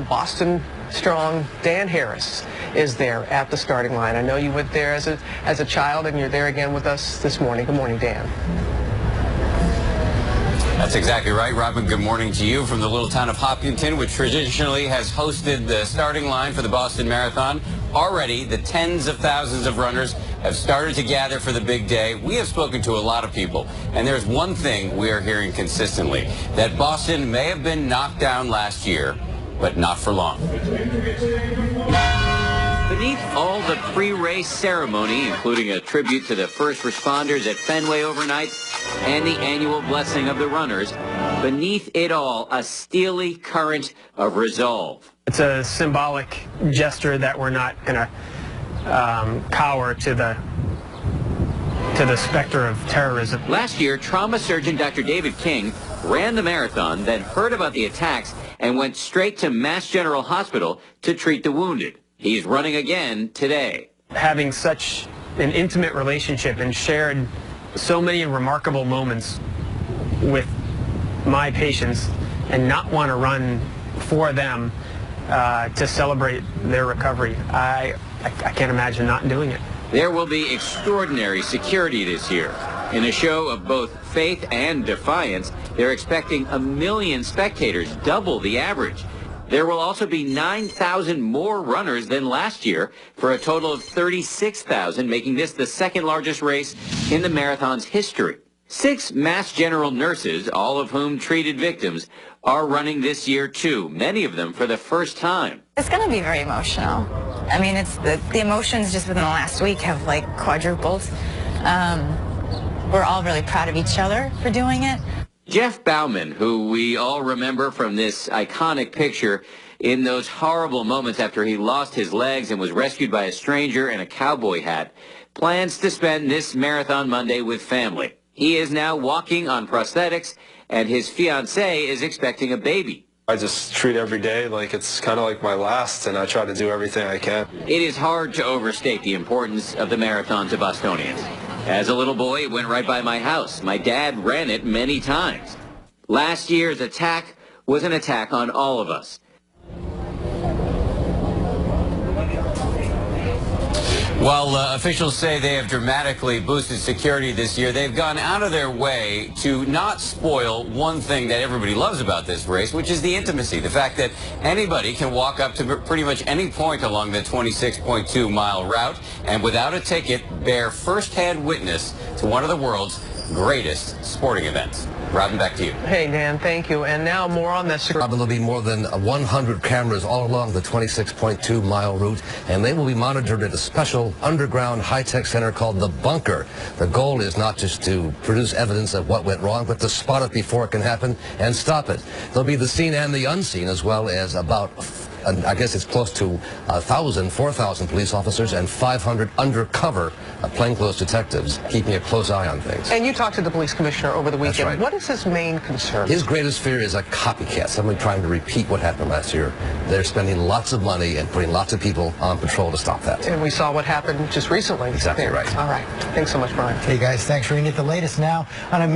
Boston strong Dan Harris is there at the starting line. I know you went there as a child, and you're there again with us this morning. Good morning, Dan. That's exactly right, Robin. Good morning to you from the little town of Hopkinton, which traditionally has hosted the starting line for the Boston Marathon. Already, the tens of thousands of runners have started to gather for the big day. We have spoken to a lot of people, and there's one thing we are hearing consistently, that Boston may have been knocked down last year, but not for long. Beneath all the pre-race ceremony, including a tribute to the first responders at Fenway overnight and the annual blessing of the runners, beneath it all, a steely current of resolve. It's a symbolic gesture that we're not going to cower to the specter of terrorism. Last year, trauma surgeon Dr. David King ran the marathon, then heard about the attacks and went straight to Mass General Hospital to treat the wounded. He's running again today. Having such an intimate relationship and shared so many remarkable moments with my patients and not want to run for them to celebrate their recovery, I can't imagine not doing it. There will be extraordinary security this year. In a show of both faith and defiance, they're expecting 1 million spectators, double the average. There will also be 9,000 more runners than last year for a total of 36,000, making this the second largest race in the marathon's history. 6 Mass General nurses, all of whom treated victims, are running this year too, many of them for the first time. It's going to be very emotional. I mean, it's the emotions just within the last week have like quadrupled. We're all really proud of each other for doing it. Jeff Bauman, who we all remember from this iconic picture in those horrible moments after he lost his legs and was rescued by a stranger in a cowboy hat, plans to spend this Marathon Monday with family. He is now walking on prosthetics, and his fiancée is expecting a baby. I just treat every day like it's kind of like my last, and I try to do everything I can. It is hard to overstate the importance of the marathon to Bostonians. As a little boy, it went right by my house. My dad ran it many times. Last year's attack was an attack on all of us. While officials say they have dramatically boosted security this year, they've gone out of their way to not spoil one thing that everybody loves about this race, which is the intimacy. The fact that anybody can walk up to pretty much any point along the 26.2-mile route and without a ticket bear first-hand witness to one of the world's greatest sporting events. Robin, back to you. Hey, Dan, thank you. And now more on this. Robin, there'll be more than 100 cameras all along the 26.2-mile route, and they will be monitored at a special underground high-tech center called the Bunker. The goal is not just to produce evidence of what went wrong, but to spot it before it can happen and stop it. There'll be the seen and the unseen, as well as about, I guess it's close to 4,000 police officers and 500 undercover plainclothes detectives keeping a close eye on things. And you talked to the police commissioner over the weekend. That's right. What is his main concern? His greatest fear is a copycat, somebody trying to repeat what happened last year. They're spending lots of money and putting lots of people on patrol to stop that. And we saw what happened just recently. Exactly right. All right. Thanks so much, Brian. Hey, guys, thanks for getting the latest now on a